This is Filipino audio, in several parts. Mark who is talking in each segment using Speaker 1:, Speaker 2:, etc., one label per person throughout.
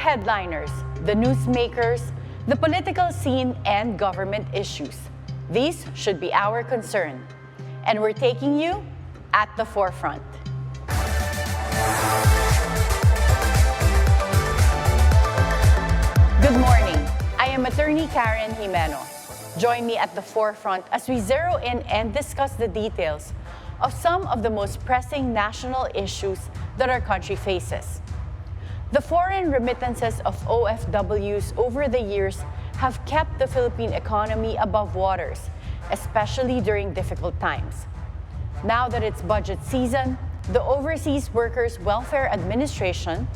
Speaker 1: headliners, the newsmakers, the political scene, and government issues. These should be our concern. And we're taking you at the forefront. Good morning. I am Attorney Karen Jimeno. Join me at the forefront as we zero in and discuss the details of some of the most pressing national issues that our country faces. The foreign remittances of OFWs over the years have kept the Philippine economy above waters, especially during difficult times. Now that it's budget season, the Overseas Workers Welfare Administration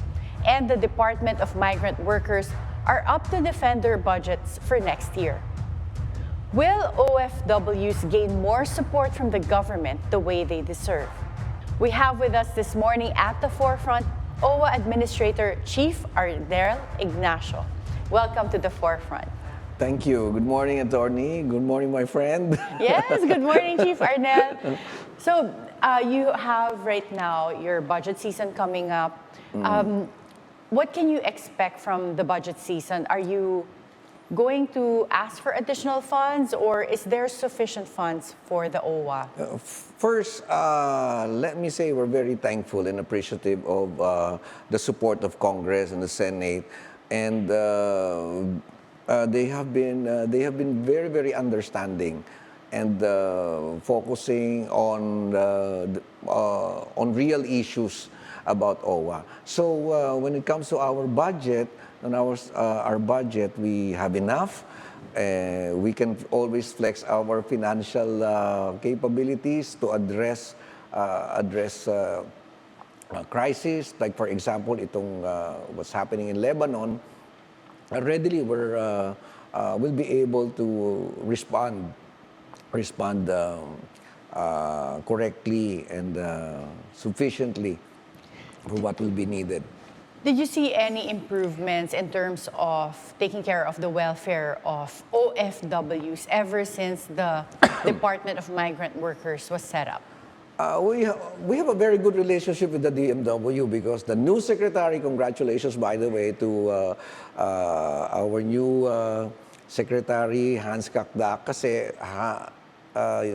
Speaker 1: and the Department of Migrant Workers are up to defend their budgets for next year. Will OFWs gain more support from the government the way they deserve? We have with us this morning at the forefront OWWA Administrator Chief Arnell Ignacio. Welcome to the forefront.
Speaker 2: Thank you. Good morning, Attorney. Good morning, my friend.
Speaker 1: Yes, good morning, Chief Arnell. So you have right now your budget season coming up. What can you expect from the budget season? Are you going to ask for additional funds, or is there sufficient funds for the OWWA?
Speaker 2: First, let me say we're very thankful and appreciative of the support of Congress and the Senate, and they have been very, very understanding and focusing on real issues about OWWA. So when it comes to our budget, on our budget, we have enough. We can always flex our financial capabilities to address crisis. Like for example, itong what's happening in Lebanon. Readily, we'll be able to respond correctly and sufficiently for what will be needed.
Speaker 1: Did you see any improvements in terms of taking care of the welfare of OFWs ever since the Department of Migrant Workers was set up?
Speaker 2: We have a very good relationship with the DMW because the new secretary, congratulations by the way to our new secretary, Hans Kakdak, kasi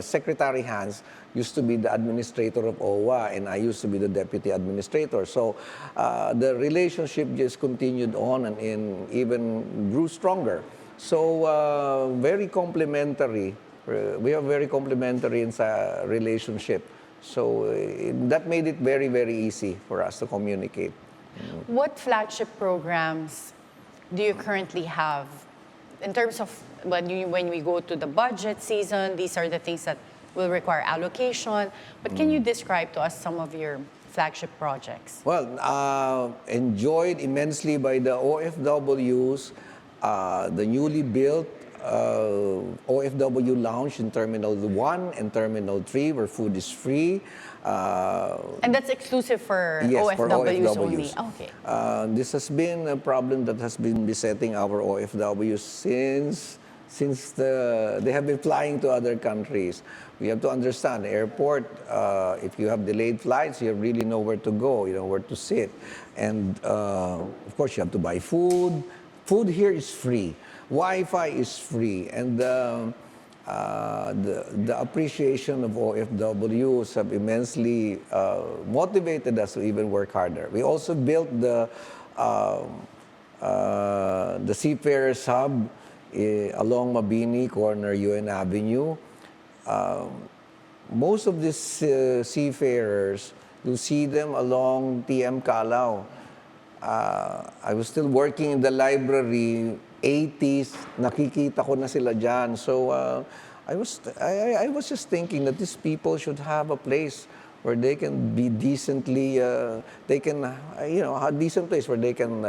Speaker 2: Secretary Hans used to be the administrator of OWWA and I used to be the deputy administrator. So the relationship just continued on and even grew stronger. So very complementary. We have very complementary relationship. So that made it very, very easy for us to communicate.
Speaker 1: What flagship programs do you currently have in terms of when we go to the budget season? These are the things that will require allocation. But can you describe to us some of your flagship projects?
Speaker 2: Well, enjoyed immensely by the OFWs, the newly built OFW lounge in Terminal 1 and Terminal 3 where food is free.
Speaker 1: And that's exclusive for
Speaker 2: yes,
Speaker 1: OFWs,
Speaker 2: for OFWs
Speaker 1: only? Okay.
Speaker 2: This has been a problem that has been besetting our OFWs since they have been flying to other countries. We have to understand, the airport, if you have delayed flights, you have really nowhere to go, you know where to sit. And of course, you have to buy food. Food here is free. Wi-Fi is free. And the appreciation of OFWs have immensely motivated us to even work harder. We also built the Seafarers Hub along Mabini, corner UN Avenue. Most of these seafarers, you see them along TM Calao. I was still working in the library, 80s, nakikita ko na sila dyan. So I was just thinking that these people should have a place where they can be decently, a decent place where they can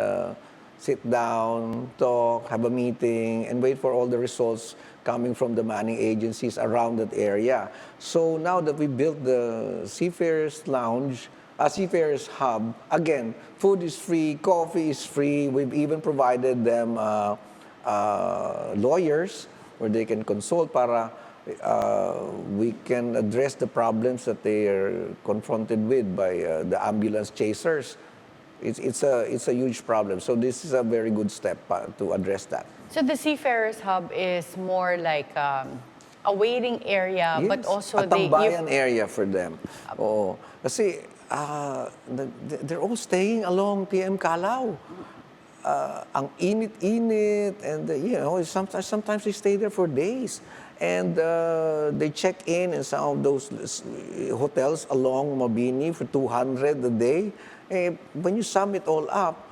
Speaker 2: sit down, talk, have a meeting, and wait for all the results coming from the manning agencies around that area. So now that we built the Seafarers Lounge, Seafarers Hub, again, food is free, coffee is free. We've even provided them lawyers where they can consult para we can address the problems that they are confronted with by the ambulance chasers. It's a huge problem. So this is a very good step to address that.
Speaker 1: So the Seafarers Hub is more like a waiting area, but
Speaker 2: Yes,
Speaker 1: also
Speaker 2: a tambayan area for them. Oo. Kasi they're all staying along TM Calao. Ang init-init, and sometimes they stay there for days. And they check in some of those hotels along Mabini for 200 a day. When you sum it all up,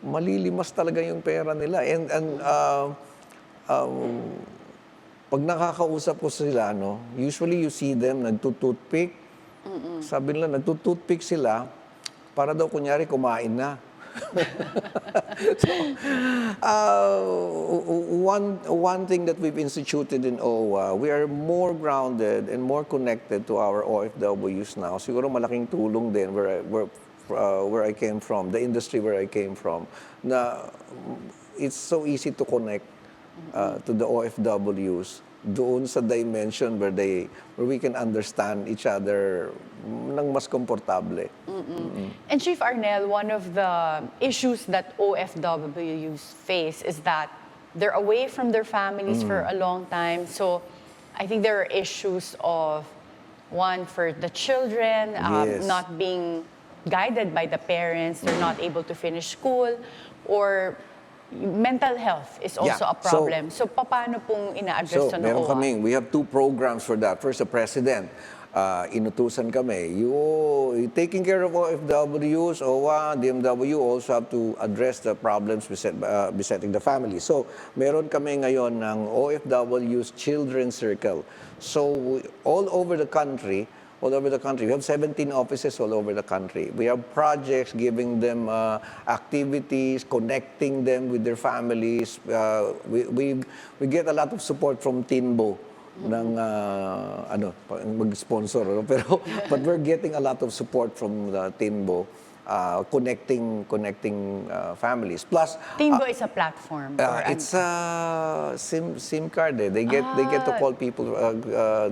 Speaker 2: malilimas talaga yung pera nila. And pag nakakausap ko sila, usually you see them nagtututpick. Sabi nila, nagtututpick sila para daw kunyari kumain na. So, one thing that we've instituted in OWWA, we are more grounded and more connected to our OFWs now. Siguro malaking tulong din where I came from, the industry where I came from, na it's so easy to connect to the OFWs doon sa dimension where we can understand each other nang mas komportable.
Speaker 1: And Chief Arnell, one of the issues that OFWs face is that they're away from their families for a long time. So I think there are issues of, one, for the children,
Speaker 2: Yes.
Speaker 1: not being guided by the parents, they're not able to finish school, or mental health is also
Speaker 2: Yeah.
Speaker 1: a problem. So paano pong ina-address
Speaker 2: So,
Speaker 1: ng
Speaker 2: meron
Speaker 1: OWWA?
Speaker 2: we have 2 programs for that. First, the President, inutusan kami. You taking care of OFWs, OWWA, DMW also have to address the problems besetting the family. So, meron kami ngayon ng OFWs Children's Circle. So, all over the country, we have 17 offices all over the country. We have projects giving them activities, connecting them with their families. We get a lot of support from TINBO ng mag-sponsor, pero but we're getting a lot of support from the TINBO connecting families. Plus,
Speaker 1: Timbo is a platform.
Speaker 2: it's a SIM card. They get to call people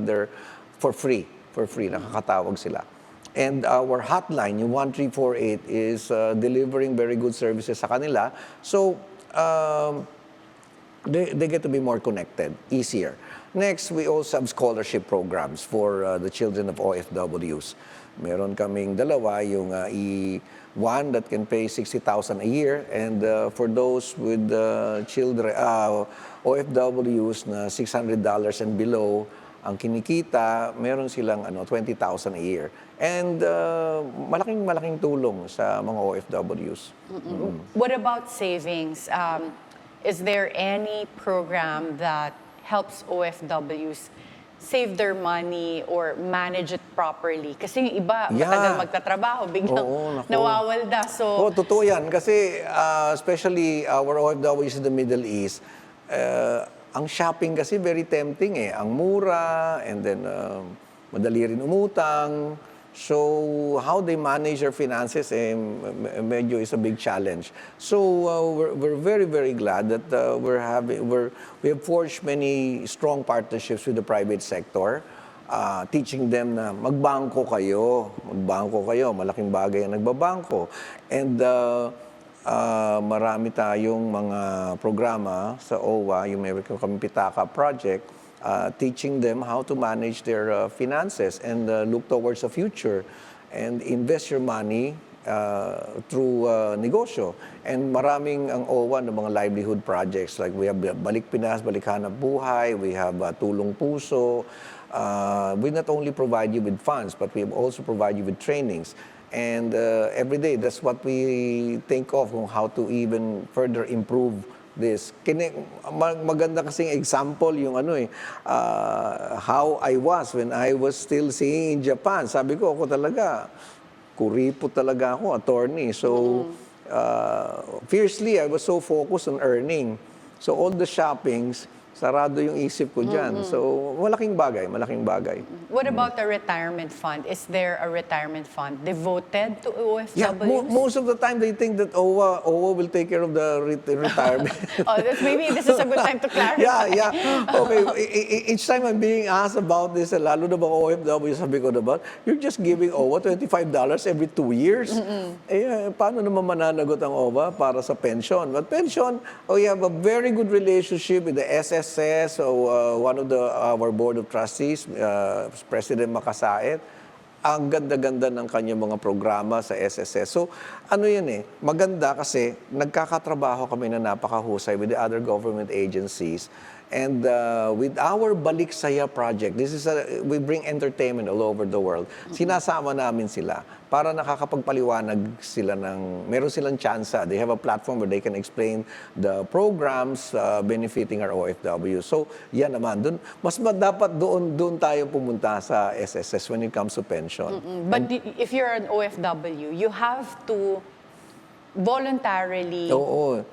Speaker 2: there for free. Nakakatawag sila. And our hotline, yung 1348, is delivering very good services sa kanila. So, they get to be more connected, easier. Next, we also have scholarship programs for the children of OFWs. Meron kaming dalawa, yung one that can pay 60,000 a year, and for those with children, OFWs na $600 and below, ang kinikita, meron silang 20,000 a year. And malaking tulong sa mga OFWs.
Speaker 1: What about savings? Is there any program that helps OFWs save their money or manage it properly? Kasi yung iba, matagal magtatrabaho, biglang nawawalda. So,
Speaker 2: totoo yan. Kasi especially our OFWs in the Middle East, ang shopping kasi very tempting eh. Ang mura, and then madali rin umutang. So, how they manage their finances medyo is a big challenge. So, we're very, very glad that we have forged many strong partnerships with the private sector, teaching them na magbangko kayo, malaking bagay ang nagbabangko. And marami tayong mga programa sa OWWA, yung meron kami Pitaka project, teaching them how to manage their finances and look towards the future and invest your money through negosyo. And maraming ang OWWA ng mga livelihood projects, like we have Balik Pinas, Balik Hanap Buhay, we have Tulong Puso. We not only provide you with funds, but we also provide you with trainings. And every day, that's what we think of on how to even further improve this. Maganda kasing example yung how I was when I was still singing in Japan. Sabi ko, ako talaga, kuripot talaga ako, attorney. So, fiercely, I was so focused on earning. So, all the shoppings, Sarado yung isip ko dyan. So, malaking bagay, malaking bagay.
Speaker 1: What about the retirement fund? Is there a retirement fund devoted to OFWs?
Speaker 2: Yeah, most of the time they think that OWWA will take care of the retirement.
Speaker 1: Oh, maybe this is a good time to clarify.
Speaker 2: Yeah. Okay, each time I'm being asked about this, lalo na mga OFW, sabi ko naman, you're just giving OWWA $25 every 2 years. Paano naman mananagot ang OWWA para sa pension? But pension, we have a very good relationship with the SSS, so one of our board of trustees, President Makasait, ang ganda-ganda ng kanyang mga programa sa SSS. So, ano yan maganda kasi nagkakatrabaho kami na napakahusay with the other government agencies. And with our Balik Saya project, we bring entertainment all over the world. Sinasama namin sila para nakakapagpaliwanag sila meron silang tsansa. They have a platform where they can explain the programs benefiting our OFWs. So, yan naman. Mas dapat doon tayo pumunta sa SSS when it comes to pension.
Speaker 1: But if you're an OFW, you have to voluntarily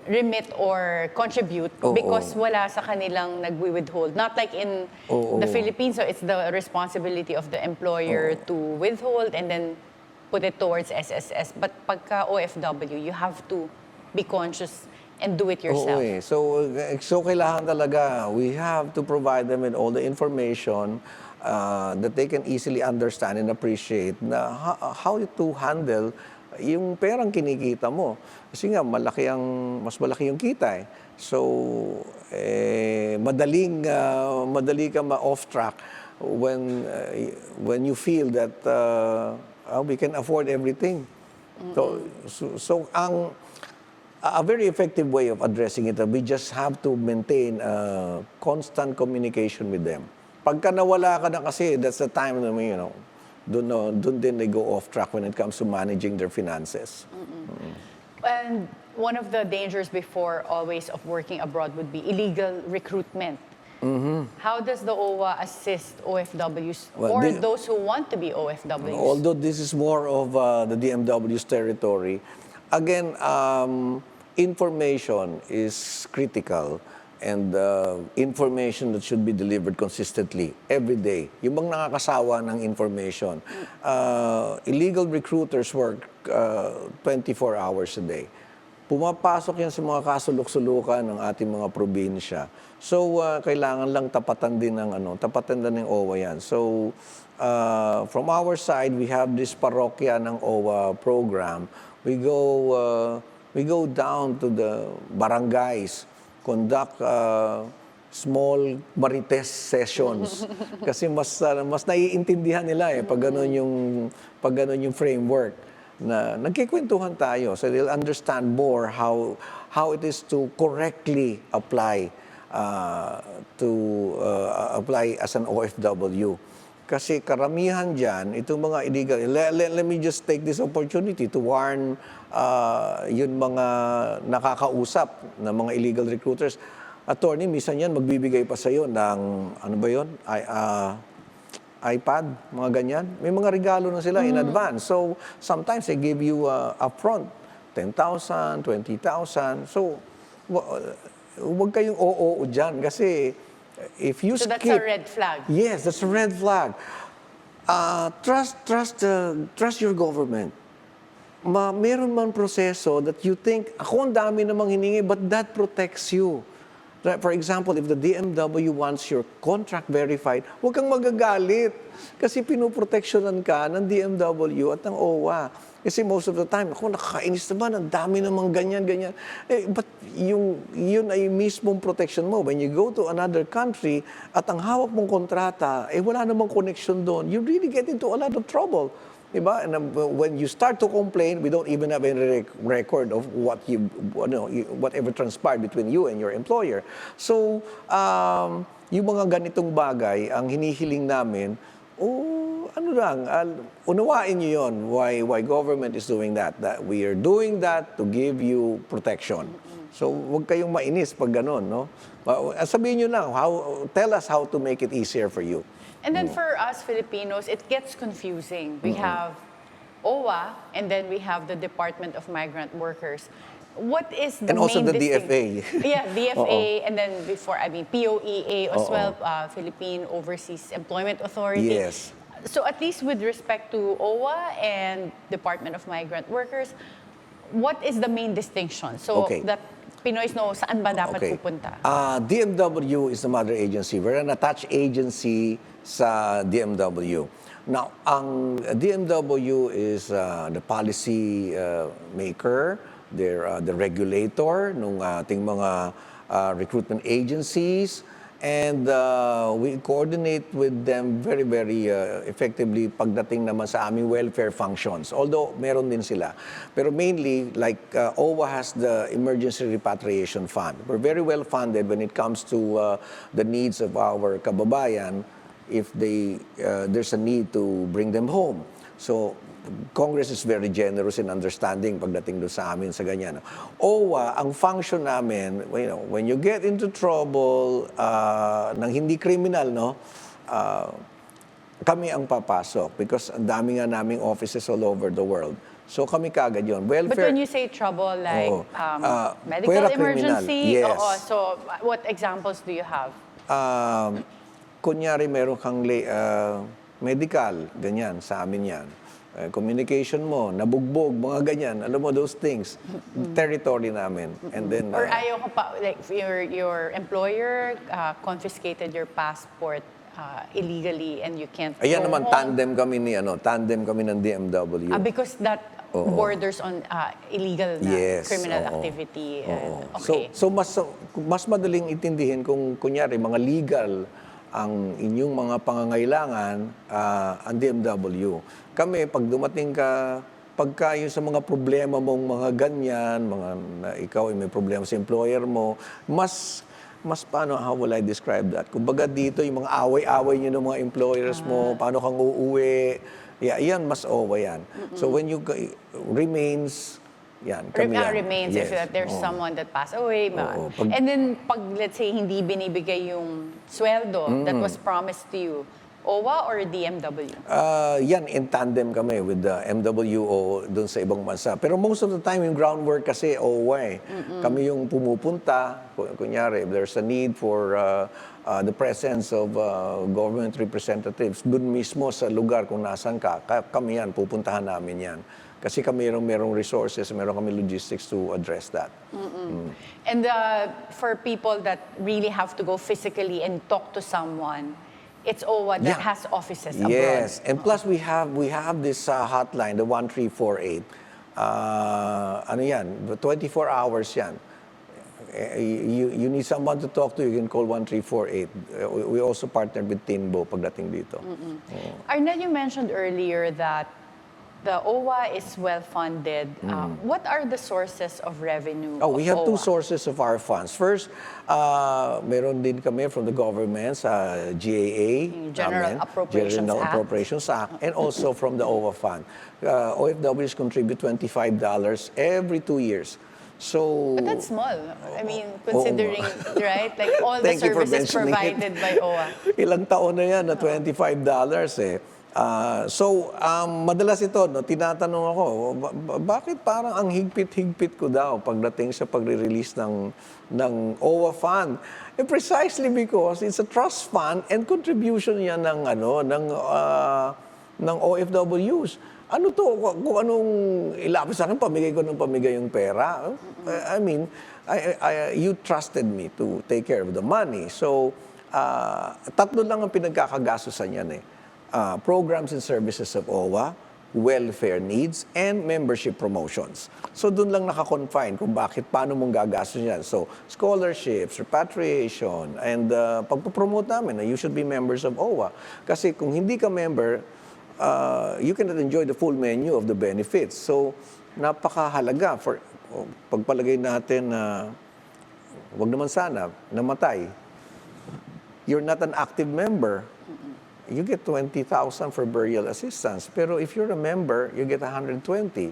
Speaker 1: remit or contribute because wala sa kanilang nagwi-withhold. Not like in the Philippines, so it's the responsibility of the employer to withhold and then put it towards SSS. But pagka OFW, you have to be conscious and do it yourself.
Speaker 2: So kailangan talaga, we have to provide them with all the information that they can easily understand and appreciate na how to handle yung perang kinikita mo. Kasi nga, mas malaki yung kita So, madali ka ma-off track when you feel that we can afford everything. So a very effective way of addressing it, we just have to maintain constant communication with them. Pagka nawala ka na kasi, that's the time na doon din they go off track when it comes to managing their finances.
Speaker 1: And one of the dangers before always of working abroad would be illegal recruitment. How does the OWWA assist OFWs those who want to be OFWs?
Speaker 2: Although this is more of the DMW's territory, again, information is critical. And information that should be delivered consistently every day. Yung bang nakakasawa ng information. Illegal recruiters work 24 hours a day. Pumapasok yan sa mga kasulok-sulukan ng ating mga probinsya. So, kailangan lang tapatan din ng OWWA yan. So, from our side, we have this parokya ng OWWA program. We go down to the barangays, conduct small marites sessions kasi mas naiintindihan nila pag ganun yung framework na nagkikwentuhan tayo, so they'll understand more how it is to correctly apply as an OFW. Kasi karamihan dyan, itong mga illegal, let me just take this opportunity to warn yun mga nakakausap na mga illegal recruiters. Attorney, minsan yan magbibigay pa sa'yo ng, iPad, mga ganyan. May mga regalo na sila in advance. So, sometimes they give you upfront, 10,000, 20,000. So, huwag kayong oo dyan kasi if you skip...
Speaker 1: So that's a red flag?
Speaker 2: Yes, that's a red flag. Trust your government. Meron man proseso that you think, ako ang dami namang hiningi, but that protects you. For example, if the DMW wants your contract verified, huwag kang magagalit. Kasi pinoproteksyonan ka ng DMW at ng OWWA. Kasi most of the time, ako nakakainis naman, ang dami namang ganyan. But yun ay mismong protection mo. When you go to another country at ang hawak mong kontrata, wala namang connection doon, you really get into a lot of trouble. Diba? And when you start to complain, we don't even have any record of whatever transpired between you and your employer. So, yung mga ganitong bagay, ang hinihiling namin, unawain niyo yun, why government is doing that. That we are doing that to give you protection. So, huwag kayong mainis pag ganun, no? Sabihin niyo lang, tell us how to make it easier for you.
Speaker 1: And then for us Filipinos, it gets confusing. We have OWWA, and then we have the Department of Migrant Workers. What is the
Speaker 2: And also
Speaker 1: main
Speaker 2: the DFA.
Speaker 1: Yeah, DFA,
Speaker 2: Oo.
Speaker 1: and then before, POEA as
Speaker 2: Oo.
Speaker 1: well, Philippine Overseas Employment Authority.
Speaker 2: Yes.
Speaker 1: So at least with respect to OWWA and Department of Migrant Workers, what is the main distinction? So
Speaker 2: Okay.
Speaker 1: that Pinoys know saan ba dapat pupunta?
Speaker 2: DMW is the mother agency. We're an attached agency sa DMW. Now, ang DMW is the policy maker, they're the regulator ng ating mga recruitment agencies, and we coordinate with them very, very effectively pagdating naman sa aming welfare functions. Although, meron din sila. Pero mainly, like OWWA has the Emergency Repatriation Fund. We're very well funded when it comes to the needs of our kababayan if there's a need to bring them home. So, Congress is very generous in understanding pagdating doon sa amin sa ganyan. OWWA, ang function namin, when you get into trouble ng hindi criminal, no, kami ang papasok because ang dami nga naming offices all over the world. So kami kagad yun.
Speaker 1: But when you say trouble, like medical
Speaker 2: puwera
Speaker 1: emergency,
Speaker 2: criminal, yes.
Speaker 1: So what examples do you have?
Speaker 2: Kunyari meron kang medical, ganyan, sa amin yan. Communication mo, nabugbog, mga ganyan. Alam mo, those things. Territory namin. And then,
Speaker 1: Or ayaw ka pa, like your employer confiscated your passport illegally and you can't
Speaker 2: ayan
Speaker 1: go
Speaker 2: naman,
Speaker 1: home.
Speaker 2: tandem kami ng DMW.
Speaker 1: Because that borders on illegal na criminal activity. And, okay.
Speaker 2: So mas madaling intindihin kung kunyari mga legal ang inyong mga pangangailangan ang DMW. Kami, pag dumating ka, pagka yung sa mga problema mong mga ganyan, ikaw ay may problema sa employer mo, mas paano, how will I describe that? Kumbaga dito, yung mga away-away nyo ng mga employers mo, paano kang uuwi, yan, mas OWWA yan. So when you remains, yan, kami yan.
Speaker 1: Remains,
Speaker 2: Yes.
Speaker 1: if there's someone that passed away. And then, pag let's say, hindi binibigay yung sweldo that was promised to you, OWWA or DMW?
Speaker 2: Yan, in tandem kami with the MWO doon sa ibang bansa. Pero most of the time, yung groundwork kasi OWWA eh. Kami yung pumupunta, kunyari, if there's a need for the presence of government representatives, doon mismo sa lugar kung nasan ka, kami yan, pupuntahan namin yan. Kasi kami merong resources, meron kami logistics to address that.
Speaker 1: And for people that really have to go physically and talk to someone, it's OWWA that has offices abroad.
Speaker 2: Yes, and plus we have this hotline, the 1348. Ano yan? 24 hours yan. You need someone to talk to, you can call 1348. We also partnered with Tinbo pagdating dito.
Speaker 1: Arnell, you mentioned earlier that the OWWA is well-funded. What are the sources of revenue of
Speaker 2: we have two
Speaker 1: OWWA?
Speaker 2: sources of our funds. First, meron din kami from the government sa GAA,
Speaker 1: General Appropriations Act.
Speaker 2: And also from the OWWA fund. OFWs contribute $25 every 2 years. So,
Speaker 1: But that's small. I mean, considering, right? Like all the
Speaker 2: Thank you for
Speaker 1: services
Speaker 2: mentioning
Speaker 1: provided by OWWA.
Speaker 2: Ilang taon na yan na $25 eh. Madalas ito, tinatanong ako, bakit parang ang higpit-higpit ko daw pagdating sa pagre-release ng OWWA fund? Precisely because it's a trust fund and contribution yan ng OFWs. Ano to? Kung anong ilapis sa akin, pamigay ko ng pamigay yung pera. I mean, you trusted me to take care of the money. So, tatlo lang ang pinagkakagastusan yan eh. Programs and services of OWWA, welfare needs, and membership promotions. So doon lang naka-confine kung paano mong gagastos yan. So scholarships, repatriation, and pagpapromote namin na you should be members of OWWA. Kasi kung hindi ka member, you cannot enjoy the full menu of the benefits. So napakahalaga for pagpalagay natin na wag naman sana namatay. You're not an active member. You get 20,000 for burial assistance. Pero if you're a member, you get 120.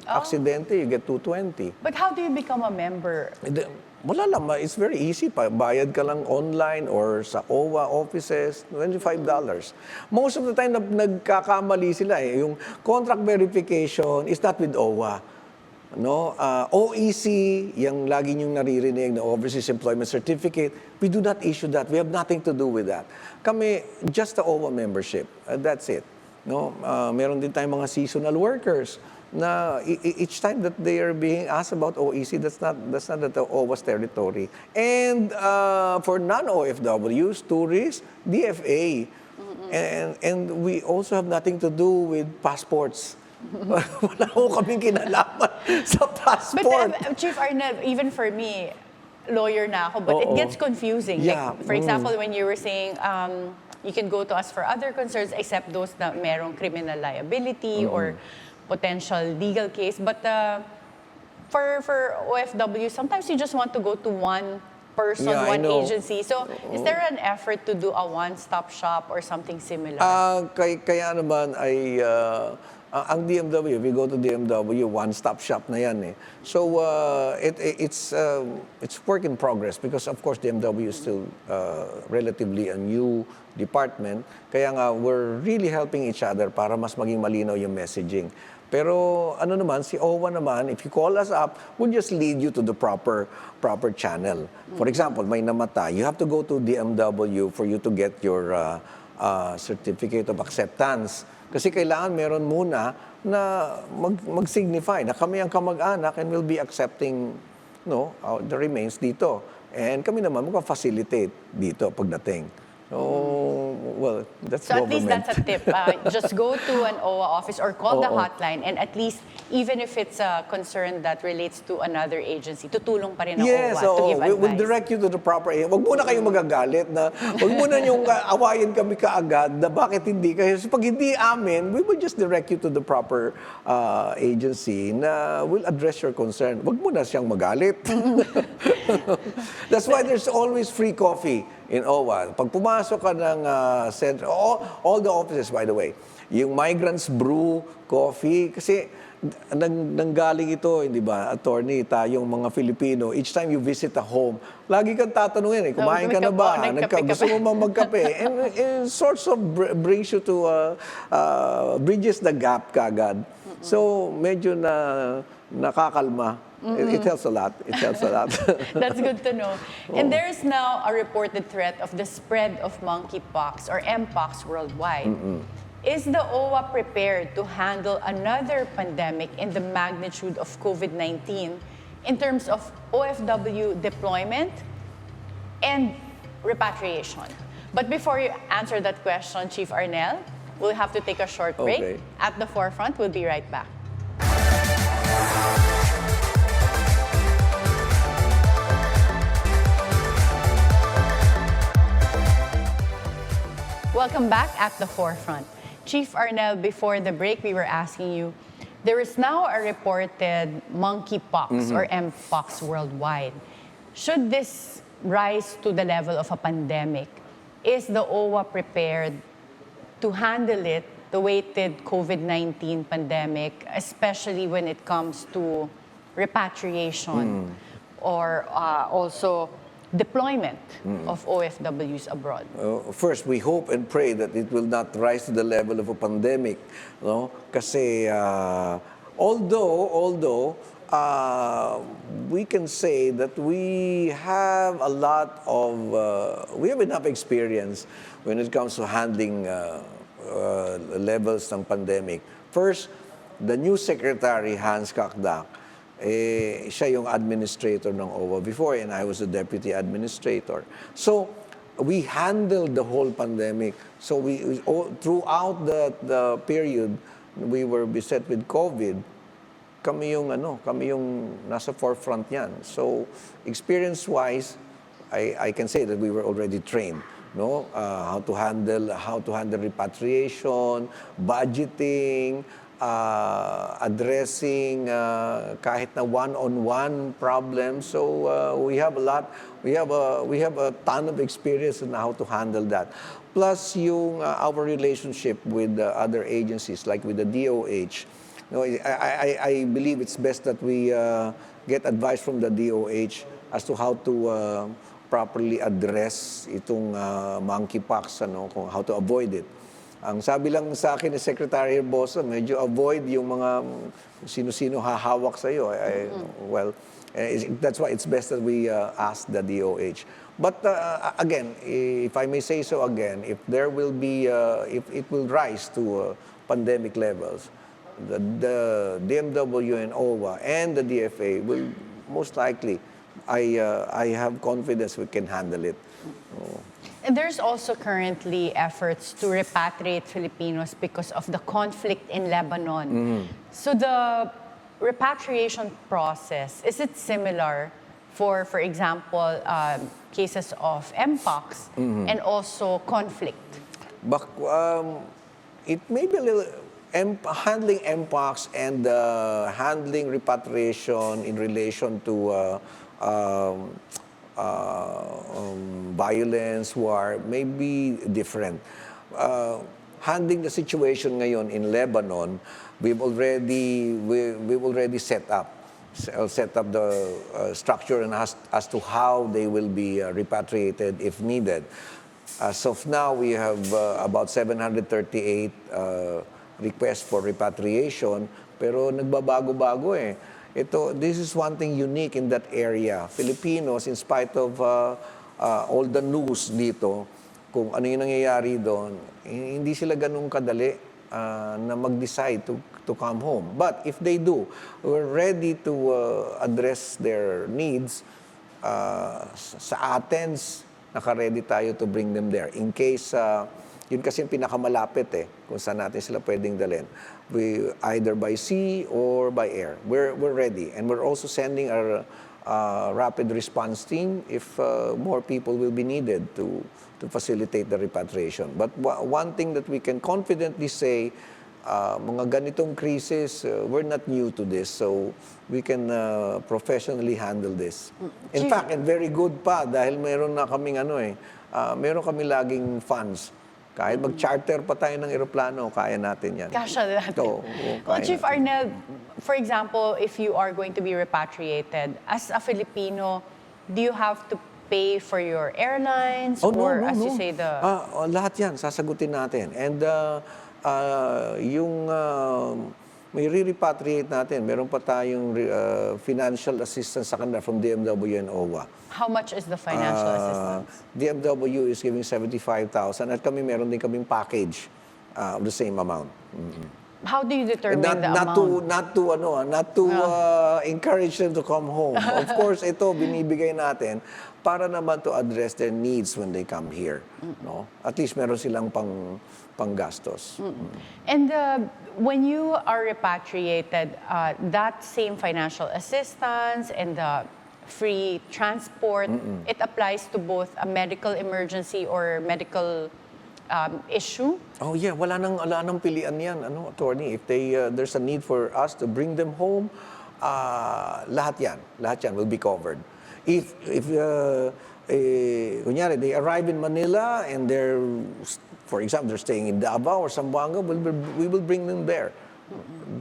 Speaker 2: Aksidente, you get 220.
Speaker 1: But how do you become a member?
Speaker 2: Wala lang. It's very easy. Bayad ka lang online or sa OWWA offices, $25. Most of the time, nagkakamali sila eh. Yung contract verification is not with OWWA. no? OEC, yung lagi niyong naririnig na Overseas Employment Certificate, we do not issue that. We have nothing to do with that. Kami, just the OWWA membership. That's it. No? Meron din tayong mga seasonal workers na each time that they are being asked about OEC, that's not the OWWA's territory. And for non-OFWs, tourists, DFA. And we also have nothing to do with passports. Wala ko kaming kinalaman sa passport.
Speaker 1: But Chief Arnell, even for me, lawyer na ako, but it gets confusing.
Speaker 2: Yeah.
Speaker 1: Like, for example, when you were saying, you can go to us for other concerns except those na merong criminal liability or potential legal case. But for OFW, sometimes you just want to go to one person, one agency. So is there an effort to do a one-stop shop or something similar?
Speaker 2: Kaya naman ay ang DMW, if we go to DMW, one-stop shop na yan eh. So it's work in progress because of course DMW is still relatively a new department. Kaya nga we're really helping each other para mas maging malinaw yung messaging. Pero ano naman, si OWWA naman, if you call us up, we'll just lead you to the proper channel. For example, may namatay, you have to go to DMW for you to get your certificate of acceptance. Kasi kailangan meron muna na mag-signify na kami ang kamag-anak and will be accepting the remains dito. And kami naman mag-facilitate dito pagdating. So, well, that's
Speaker 1: so
Speaker 2: government.
Speaker 1: at least that's a tip. Just go to an OWWA office or call the hotline, and at least, even if it's a concern that relates to another agency, tutulong pa rin ang OWWA to give advice.
Speaker 2: We'll direct you to the proper agency. Huwag muna kayong magagalit na, huwag muna yung awayin kami kaagad na bakit hindi. Kasi pag hindi amin, we will just direct you to the proper agency na will address your concern. Huwag muna siyang magalit. That's why there's always free coffee in OWWA. Pag pumasok ka ng center, all the offices, by the way, yung migrants brew coffee, kasi nanggaling ito, hindi ba, attorney, tayong mga Filipino, each time you visit a home, lagi kang tatanungin, kumain ka na ba? Gusto mo bang magkape? And sorts of brings you to, bridges the gap kagad. So, medyo nakakalma. It helps a lot. It helps a lot.
Speaker 1: That's good to know. And there is now a reported threat of the spread of monkeypox or mpox worldwide. Is the OWWA prepared to handle another pandemic in the magnitude of COVID-19 in terms of OFW deployment and repatriation? But before you answer that question, Chief Arnell, we'll have to take a short break.
Speaker 2: Okay.
Speaker 1: At the forefront, we'll be right back. Welcome back at the forefront. Chief Arnell, before the break, we were asking you, there is now a reported monkeypox or mpox worldwide. Should this rise to the level of a pandemic, is the OWWA prepared to handle it, the weighted COVID-19 pandemic, especially when it comes to repatriation or also deployment of OFWs abroad?
Speaker 2: First, we hope and pray that it will not rise to the level of a pandemic. No? Kasi although we can say that we have a lot of, we have enough experience when it comes to handling levels ng pandemic. First, the new Secretary, Hans Kakdak, siya yung administrator ng OWWA before and I was the deputy administrator. So, we handled the whole pandemic. So, throughout the period, we were beset with COVID. Kami yung nasa forefront yan. So, experience-wise, I can say that we were already trained. No, how to handle repatriation, budgeting, addressing kahit na one-on-one problems. So we have a lot. We have a ton of experience on how to handle that. Plus yung our relationship with other agencies like with the DOH. No, I believe it's best that we get advice from the DOH as to how to properly address itong monkeypox, kung how to avoid it. Ang sabi lang sa akin ni Secretary Bosa, medyo avoid yung mga sino-sino hahawak sa iyo. Well, that's why it's best that we ask the DOH. But again, if I may say so again, if there will be, if it will rise to pandemic levels, the DMW and OWWA and the DFA will most likely, I have confidence we can handle it.
Speaker 1: And there's also currently efforts to repatriate Filipinos because of the conflict in Lebanon. So the repatriation process, is it similar for example, cases of Mpox and also conflict?
Speaker 2: But it may be a little, handling Mpox and handling repatriation in relation to violence, war, may be different. Handling the situation ngayon in Lebanon, we've already set up the structure and as to how they will be repatriated if needed. As of now, we have about 738 requests for repatriation, pero nagbabago-bago eh. This is one thing unique in that area. Filipinos, in spite of all the news dito, kung ano yung nangyayari doon, hindi sila ganun kadali na mag-decide to come home. But if they do, we're ready to address their needs. Sa Athens, naka-ready tayo to bring them there. In case, yun kasi yung pinakamalapit kung saan natin sila pwedeng dalhin. Either by sea or by air. We're ready. And we're also sending our rapid response team if more people will be needed to facilitate the repatriation. But one thing that we can confidently say, mga ganitong crisis, we're not new to this. So we can professionally handle this. In fact, and very good pa dahil meron na kaming meron kami laging funds. Kahit mag-charter pa tayo ng eroplano, kaya natin yan.
Speaker 1: Kasya natin. Well, Chief Arnell, for example, if you are going to be repatriated, as a Filipino, do you have to pay for your airlines?
Speaker 2: No,
Speaker 1: you say the...
Speaker 2: lahat yan, sasagutin natin. And yung may re-repatriate natin, meron pa tayong financial assistance sa kanila from DMW and OWWA.
Speaker 1: How much is the financial assistance?
Speaker 2: DMW is giving 75,000 at kami meron din kaming package of the same amount.
Speaker 1: How do you determine the amount?
Speaker 2: Not to encourage them to come home. Of course, ito binibigay natin para naman to address their needs when they come here. No? At least meron silang panggastos.
Speaker 1: And when you are repatriated, that same financial assistance and the free transport, it applies to both a medical emergency or medical issue?
Speaker 2: Oh yeah, wala nang pilian yan, attorney. If there's a need for us to bring them home, lahat yan will be covered. If kunyari, they arrive in Manila and for example, they're staying in Davao or Zamboanga, we will bring them there.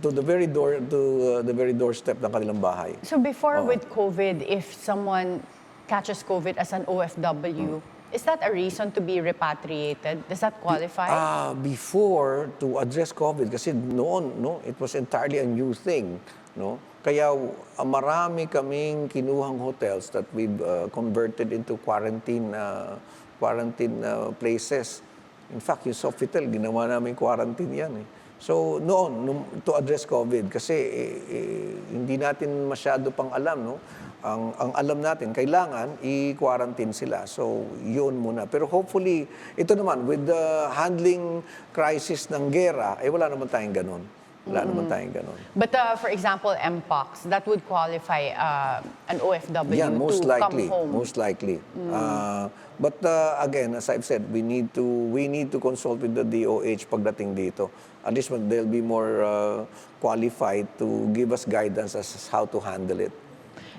Speaker 2: To the very doorstep ng kanilang bahay.
Speaker 1: So before with COVID, if someone catches COVID as an OFW, is that a reason to be repatriated? Does that qualify?
Speaker 2: Before, to address COVID, kasi noon, it was entirely a new thing. No? Kaya marami kaming kinuhang hotels that we've converted into quarantine places. In fact, yung Sofitel, ginawa namin quarantine yan So noon, to address COVID, kasi hindi natin masyado pang alam, no? Ang alam natin, kailangan i-quarantine sila. So yun muna. Pero hopefully, ito naman, with the handling crisis ng gera, wala naman tayong ganun. But
Speaker 1: for example, Mpox, that would qualify an OFW
Speaker 2: most
Speaker 1: to
Speaker 2: likely,
Speaker 1: come home.
Speaker 2: Most likely. But again, as I've said, we need to consult with the DOH pagdating dito. At least they'll be more qualified to give us guidance as how to handle it.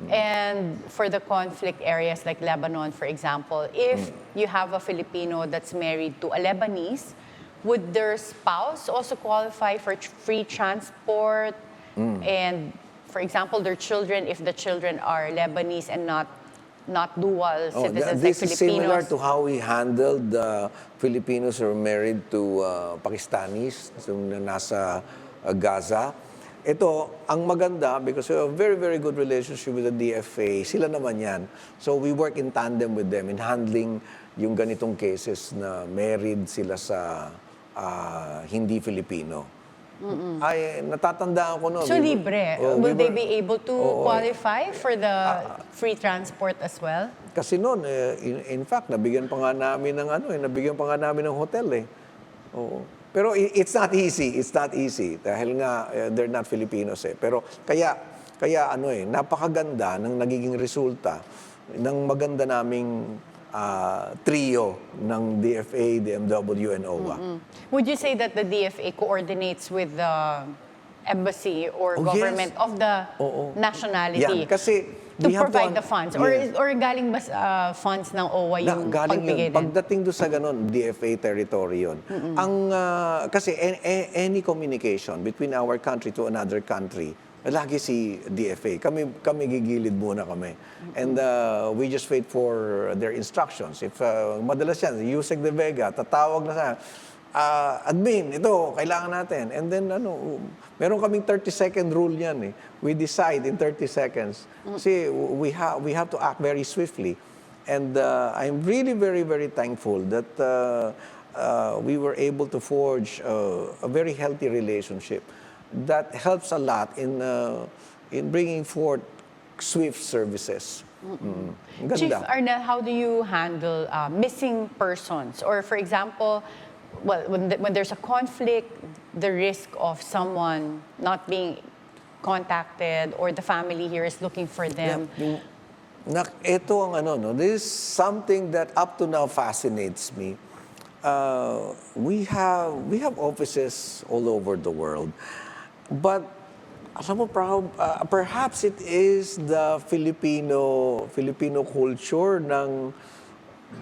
Speaker 1: And for the conflict areas like Lebanon, for example, if you have a Filipino that's married to a Lebanese, would their spouse also qualify for free transport? And for example, their children, if the children are Lebanese and not not dual citizens
Speaker 2: this
Speaker 1: like
Speaker 2: is similar
Speaker 1: Filipinos.
Speaker 2: to how we handled the Filipinos who are married to Pakistanis na nasa Gaza. Ito, ang maganda, because we have a very, very good relationship with the DFA, sila naman yan. So we work in tandem with them in handling yung ganitong cases na married sila sa hindi Filipino. Ay, natatandaan ko no.
Speaker 1: So libre. Will they be able to qualify for the free transport as well?
Speaker 2: Kasi noon, in fact, nabigyan pa nga namin ng hotel eh. Oo. Pero it's not easy. It's not easy. Dahil nga, they're not Filipinos eh. Pero kaya napakaganda ng nagiging resulta ng maganda naming trio ng DFA, DMW, and OWWA.
Speaker 1: Would you say that the DFA coordinates with the embassy or government
Speaker 2: yes.
Speaker 1: of the nationality?
Speaker 2: Yan, kasi
Speaker 1: to
Speaker 2: we have
Speaker 1: provide the funds?
Speaker 2: Yes.
Speaker 1: Or galing ba funds ng OWWA yung
Speaker 2: galing
Speaker 1: pagbigay
Speaker 2: yun.
Speaker 1: din?
Speaker 2: Pagdating doon sa ganun, DFA territory yun. Kasi any communication between our country to another country, lagi si DFA. Kami gigilid muna kami. And we just wait for their instructions. If madalas yan, Yusek de Vega, tatawag na sa admin, ito, kailangan natin. And then, meron kaming 30-second rule yan eh. We decide in 30 seconds. Kasi we have to act very swiftly. And I'm really very, very thankful that we were able to forge a very healthy relationship that helps a lot in bringing forth swift services. Ganda.
Speaker 1: Chief Arnell, how do you handle missing persons? Or for example, well, when there's a conflict, the risk of someone not being contacted or the family here is looking for them.
Speaker 2: Ito ang this is something that up to now fascinates me. We have offices all over the world. But perhaps it is the Filipino culture ng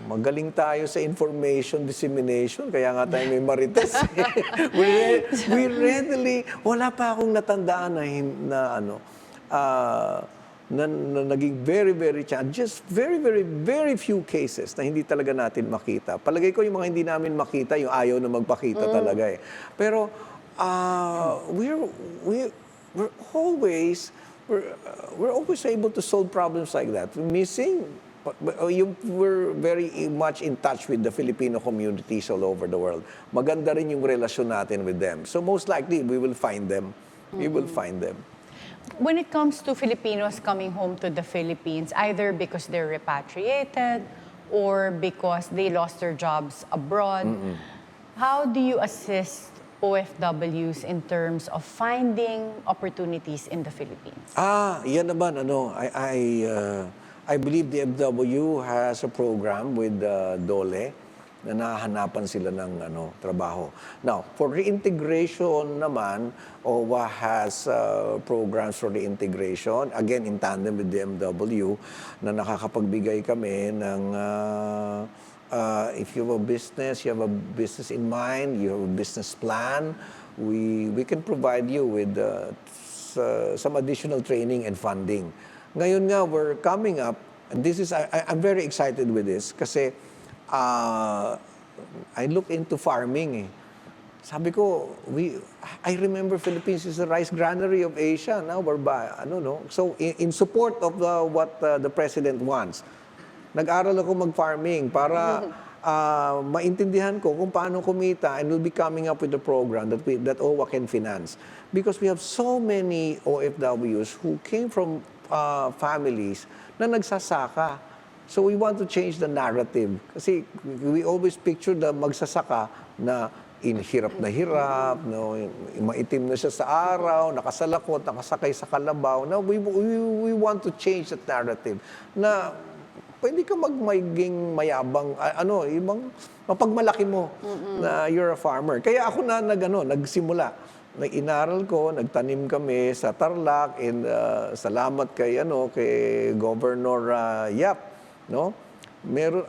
Speaker 2: magaling tayo sa information dissemination, kaya nga tayo may marites. we readily, wala pa akong natandaan na naging very, very just very, very, very few cases na hindi talaga natin makita. Palagay ko yung mga hindi namin makita, yung ayaw na magpakita talaga eh. Pero we're always able to solve problems like that. Missing, we're very much in touch with the Filipino communities all over the world. Maganda rin yung relasyon natin with them. So most likely, we will find them. We will find them.
Speaker 1: When it comes to Filipinos coming home to the Philippines, either because they're repatriated or because they lost their jobs abroad, how do you assist OFWs in terms of finding opportunities in the Philippines?
Speaker 2: Yan naman, I believe the OWW has a program with DOLE na nahahanapan sila ng trabaho. Now, for reintegration naman, OWWA has programs for reintegration, again in tandem with the MW, na nakakapagbigay kami ng if you have a business, you have a business in mind, you have a business plan, we can provide you with some additional training and funding. Ngayon nga, we're coming up, and this is, I'm very excited with this, kasi I look into farming eh. Sabi ko, I remember Philippines is the rice granary of Asia. Now we're So in support of what the President wants, nag-aral ako mag-farming para maintindihan ko kung paano kumita, and we'll be coming up with a program that OWWA can finance. Because we have so many OFWs who came from families na nagsasaka. So we want to change the narrative. Kasi we always picture the magsasaka na hirap, maitim na siya sa araw, nakasalakot, nakasakay sa kalabaw. Now we want to change that narrative na pwede ka maging mayabang, mapagmalaki mo na you're a farmer. Kaya ako na nagsimula. Inaral ko, nagtanim kami sa Tarlac, and salamat kay Governor Yap, no? Meron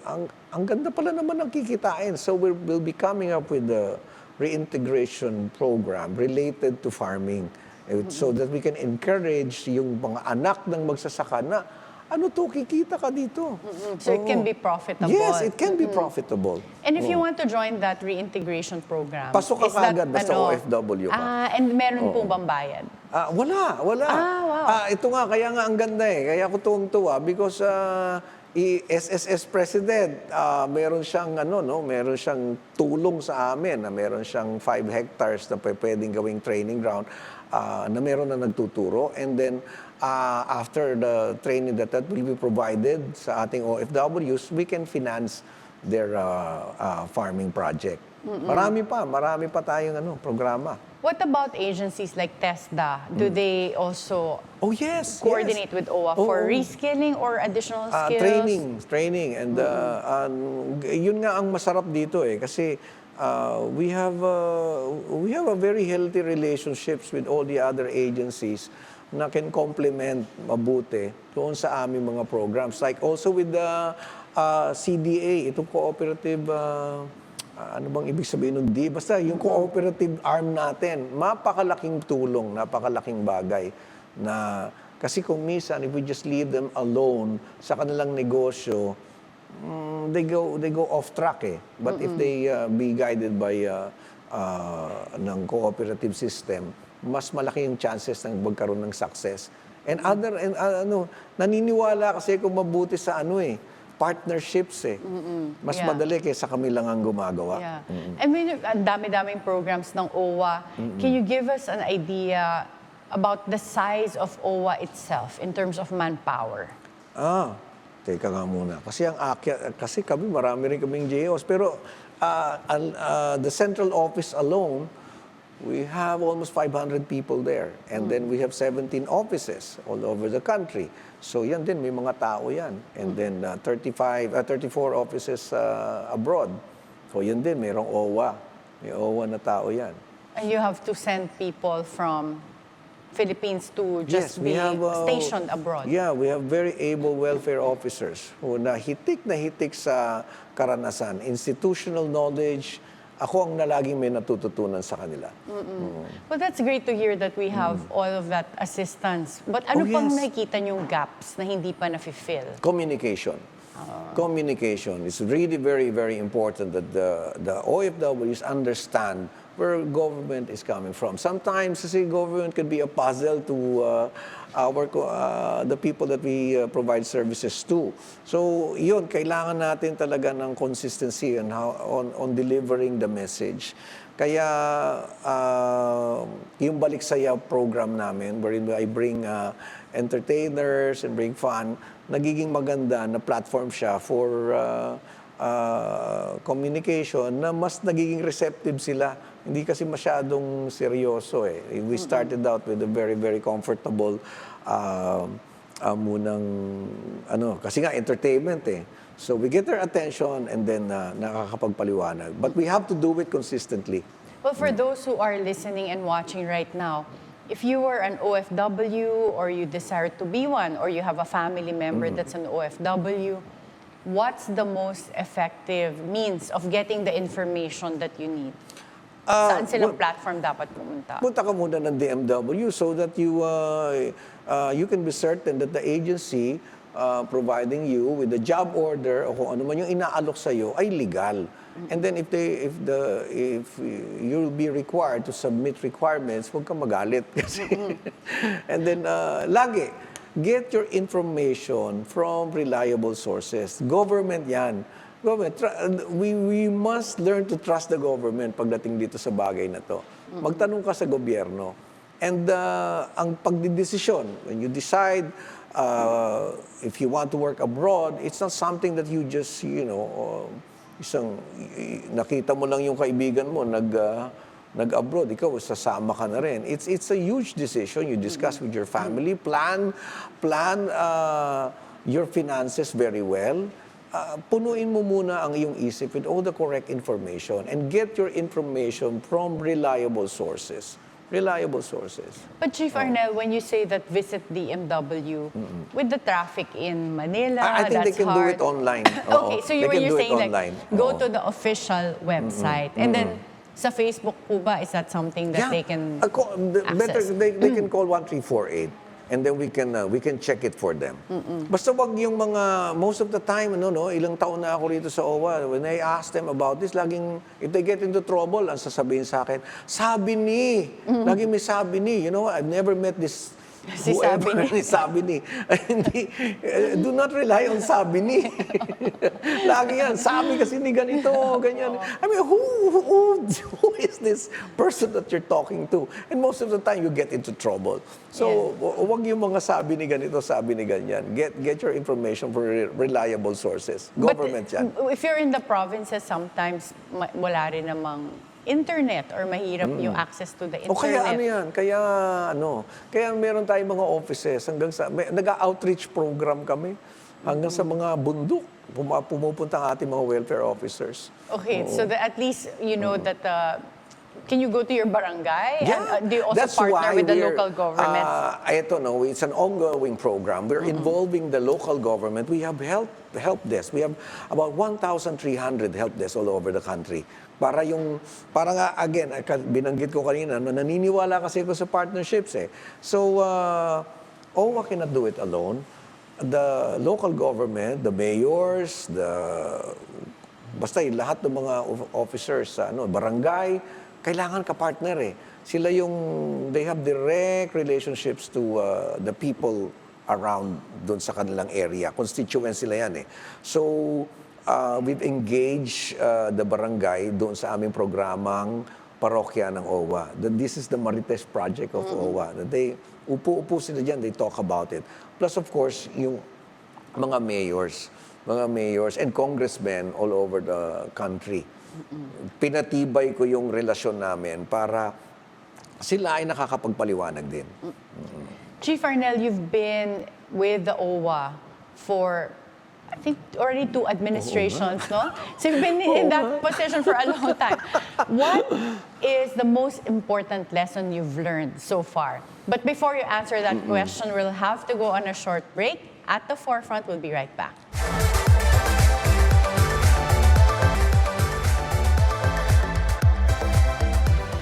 Speaker 2: ang ganda pala naman ng kikitain. So we'll be coming up with a reintegration program related to farming, so that we can encourage yung mga anak ng magsasaka na ano to, kikita ka dito.
Speaker 1: So it can be profitable.
Speaker 2: Yes, it can be profitable.
Speaker 1: And if you want to join that reintegration program,
Speaker 2: Pasok ka
Speaker 1: is that,
Speaker 2: kaagad basta OFW ka.
Speaker 1: And meron pong bambayad?
Speaker 2: Wala.
Speaker 1: Wow.
Speaker 2: Ito nga, kaya nga ang ganda eh. Kaya ako tuwang-tuwa because SSS President, meron siyang meron siyang tulong sa amin na meron siyang 5 hectares na pwedeng gawing training ground na meron na nagtuturo. And then after the training that will be provided sa ating OFWs, we can finance their farming project. Marami pa tayong programa.
Speaker 1: What about agencies like TESDA? Do they also coordinate with OWWA for reskilling or additional skills?
Speaker 2: Training. And yun nga ang masarap dito eh. Kasi we have a very healthy relationships with all the other agencies na can complement mabuti doon sa aming mga programs. Like also with the CDA, itong cooperative, ano bang ibig sabihin nun? Basta yung cooperative arm natin, mapakalaking tulong, napakalaking bagay. Na, kasi kung minsan, if we just leave them alone sa kanilang negosyo, they go off track eh. But if they be guided by ng cooperative system, mas malaki yung chances ng magkaroon ng success. And naniniwala kasi kung mabuti sa partnerships eh. Mas madali kaysa kami lang ang gumagawa.
Speaker 1: Yeah. And ang dami-daming programs ng OWWA. Can you give us an idea about the size of OWWA itself in terms of manpower?
Speaker 2: Teka nga muna. Kasi kami, marami rin kaming JOs. Pero the central office alone, we have almost 500 people there. And then we have 17 offices all over the country. So yan din, may mga tao yan. And then 34 offices abroad. So yan din, mayroong OWWA. May OWWA na tao yan.
Speaker 1: And you have to send people from Philippines to just be stationed abroad?
Speaker 2: Yeah, we have very able welfare officers who nahitik sa karanasan, institutional knowledge. Ako ang laging may natututunan sa kanila.
Speaker 1: Well, that's great to hear that we have all of that assistance. But ano pang nakikita niyong gaps na hindi pa na-fill?
Speaker 2: Communication. Communication is really very, very important that the OFWs understand where government is coming from. Sometimes, kasi government could be a puzzle to the people that we provide services to. So, yun, kailangan natin talaga ng consistency on delivering the message. Kaya, yung Balik Saya program namin, wherein I bring entertainers and bring fun, nagiging maganda na platform siya for communication na mas nagiging receptive sila. Hindi kasi masyadong seryoso eh. We started out with a very, very comfortable kasi nga entertainment eh. So we get their attention and then nakakapagpaliwanag. But we have to do it consistently.
Speaker 1: Well, for those who are listening and watching right now, if you were an OFW or you desire to be one or you have a family member that's an OFW, what's the most effective means of getting the information that you need? Saan silang platform dapat pumunta?
Speaker 2: Punta ka muna ng DMW so that you can be certain that the agency providing you with the job order o kung ano man yung inaalok sa iyo ay legal. And then if you'll be required to submit requirements, huwag kang magalit kasi. And then lagi get your information from reliable sources. Government 'yan. We must learn to trust the government pagdating dito sa bagay na to. Magtanong ka sa gobyerno. And ang pagdidesisyon, when you decide if you want to work abroad, it's not something that you just, nakita mo lang yung kaibigan mo, nag-abroad, ikaw sasama ka na rin. It's a huge decision. You discuss with your family, plan your finances very well. Punuin mo muna ang iyong isip with all the correct information and get your information from reliable sources. Reliable sources.
Speaker 1: But Chief Arnell, when you say that visit DMW, with the traffic in Manila,
Speaker 2: I think
Speaker 1: that's
Speaker 2: they can
Speaker 1: hard.
Speaker 2: do it online.
Speaker 1: Okay, so when you're saying
Speaker 2: online.
Speaker 1: Go to the official website and then sa Facebook po ba, is that something that they can access?
Speaker 2: They can call 1348. and then we can check it for them. Basta wag yung mga, most of the time, ilang taon na ako rito sa OWWA, when I ask them about this, laging, if they get into trouble, ang sasabihin sa akin, sabi ni, laging may sabi ni, I've never met this
Speaker 1: Si sabi ni.
Speaker 2: sabi ni. Hindi, do not rely on sabi ni. Lagi yan, sabi kasi ni ganito, ganyan. I mean, who is this person that you're talking to? And most of the time, you get into trouble. So, wag yung mga sabi ni ganito, sabi ni ganyan. Get your information from reliable sources. Government yan.
Speaker 1: If you're in the provinces, sometimes wala rin namang internet or mahirap yung access to the internet.
Speaker 2: O kaya ano yan, kaya meron tayong mga offices hanggang sa, nag-outreach program kami hanggang sa mga bundok. Pumupunta ang ating mga welfare officers.
Speaker 1: Okay, so that at least you know that, can you go to your barangay?
Speaker 2: Yeah,
Speaker 1: And do you also
Speaker 2: that's
Speaker 1: partner
Speaker 2: why
Speaker 1: with the
Speaker 2: we're,
Speaker 1: local governments?
Speaker 2: It's an ongoing program. We're involving the local government. We have help desk. We have about 1,300 help desks all over the country. Para nga, again, binanggit ko kanina, naniniwala kasi ako sa partnerships eh. So, OWWA cannot do it alone. The local government, the mayors, basta lahat ng mga officers sa barangay, kailangan ka-partner eh. Sila they have direct relationships to the people around doon sa kanilang area. Constituents sila yan eh. So, we've engaged the barangay doon sa aming programang parokya ng OWWA. This is the Marites project of OWWA. They upo-upo sila dyan, they talk about it. Plus, of course, yung mga mayors and congressmen all over the country. Pinatibay ko yung relasyon namin para sila ay nakakapagpaliwanag din.
Speaker 1: Chief Arnell, you've been with the OWWA for, I think, already 2 administrations, no? So you've been in that position for a long time. What is the most important lesson you've learned so far? But before you answer that question, we'll have to go on a short break. At the forefront, we'll be right back.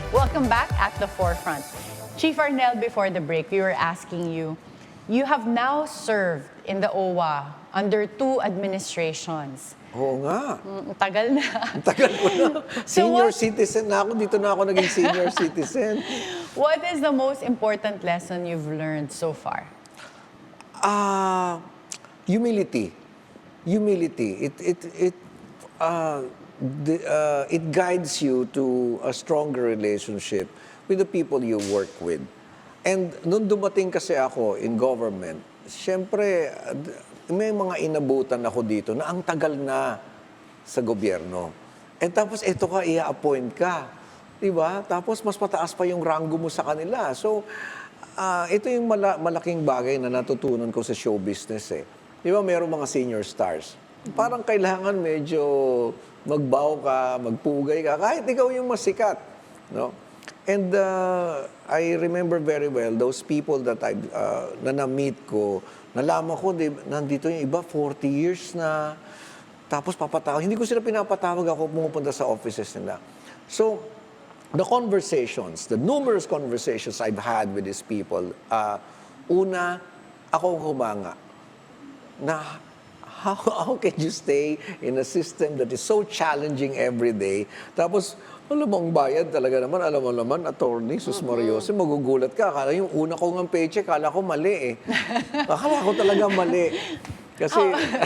Speaker 1: Welcome back at the forefront. Chief Arnell, before the break, we were asking you, you have now served in the OWWA under 2 administrations.
Speaker 2: Oo nga.
Speaker 1: Tagal na.
Speaker 2: Tagal ko na. Senior citizen na ako. Dito na ako naging senior citizen.
Speaker 1: What is the most important lesson you've learned so far?
Speaker 2: Humility. Humility. It guides you to a stronger relationship with the people you work with. And nung dumating kasi ako in government, siyempre, may mga inabutan ako dito na ang tagal na sa gobyerno. And tapos ito ka, i-appoint ka. Diba? Tapos mas mataas pa yung ranggo mo sa kanila. So, ito yung malaking bagay na natutunan ko sa show business eh. Diba, mayroong mga senior stars. Parang kailangan medyo magbaw ka, magpugay ka, kahit ikaw yung masikat. No? And I remember very well those people that na na-meet ko, nalaman ko, nandito yung iba, 40 years na, tapos papatawag. Hindi ko sila pinapatawag, ako pumupunta sa offices nila. So, the conversations, the numerous conversations I've had with these people, una, ako humanga na how can you stay in a system that is so challenging every day? Tapos, alam mo, ang bayad talaga naman, alam mo naman, attorney, sus Marioso, magugulat ka. Akala yung una ko ng paycheck, akala ko mali eh. Akala ko talaga mali. Kasi,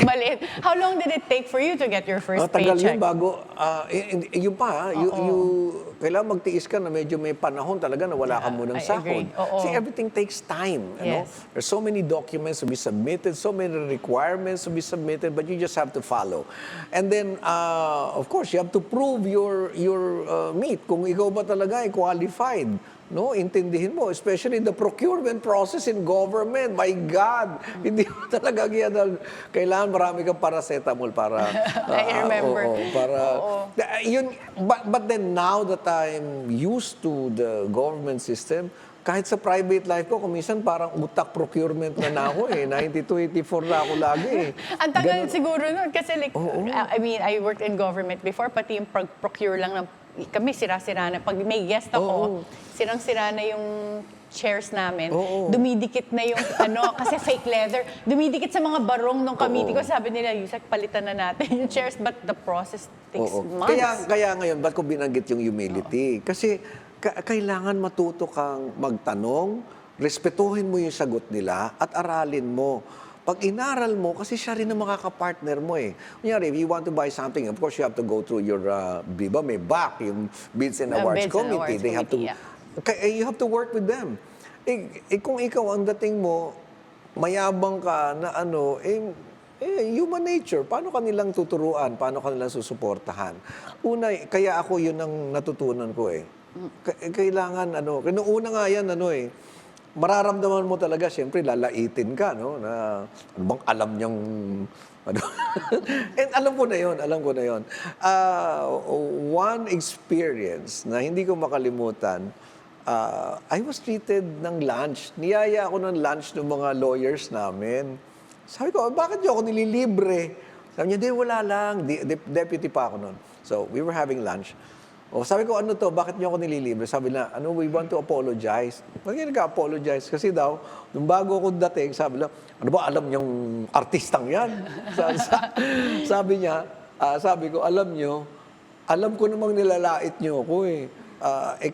Speaker 1: Maliit. How long did it take for you to get your first
Speaker 2: tagal
Speaker 1: paycheck?
Speaker 2: yun bago, yung pa, kailangan magtiis ka na medyo may panahon talaga na wala ka munang sahod. See, everything takes time. You know? There's so many documents to be submitted, so many requirements to be submitted, but you just have to follow. And then, of course, you have to prove your meat, kung ikaw ba talaga ay qualified. No, intindihin mo, especially the procurement process in government. My God, hindi mo talaga kailangan marami kang paracetamol para
Speaker 1: I remember.
Speaker 2: But then now that I'm used to the government system, kahit sa private life ko, kuminsan parang utak procurement na ako eh. 92, 84 na ako lagi eh.
Speaker 1: Ang tagal siguro nun. Kasi like, I mean, I worked in government before, pati yung procure lang ng kami sira-sira na. Pag may guest ako, sirang-sira na yung chairs namin. Dumidikit na yung kasi fake leather. Dumidikit sa mga barong ng committee ko. Sabi nila, Yusek, palitan na natin yung chairs. But the process takes months.
Speaker 2: Kaya ngayon, ba't ko binanggit yung humility? Kasi kailangan matuto kang magtanong, respetuhin mo yung sagot nila, at aralin mo. Pag inaral mo, kasi siya rin ang makakapartner mo eh. Kunyari, if you want to buy something, of course, you have to go through your, may back, yung Bids and Awards Committee. They have to, you have to work with them. Kung ikaw ang dating mo, mayabang ka na human nature, paano kanilang tuturuan, paano kanilang susuportahan? Una, kaya ako yun ang natutunan ko eh. Kailangan, una nga yan, mararamdaman mo talaga, siyempre, lalaitin ka, no? Na, ano bang alam niyang, And alam ko na yun. One experience na hindi ko makalimutan, I was treated ng lunch. Niyaya ako ng lunch ng mga lawyers namin. Sabi ko, bakit niyo ako nililibre? Sabi niya, di, wala lang. Deputy pa ako noon. So, we were having lunch. Sabi ko, ano to? Bakit niyo ako nililibre? Sabi na, we want to apologize. Bakit nag-apologize? Kasi daw, nung bago ako dating, sabi lang, ano ba, alam niyong artistang yan? Sabi niya, sabi ko, alam ko namang nilalait niyo ako eh.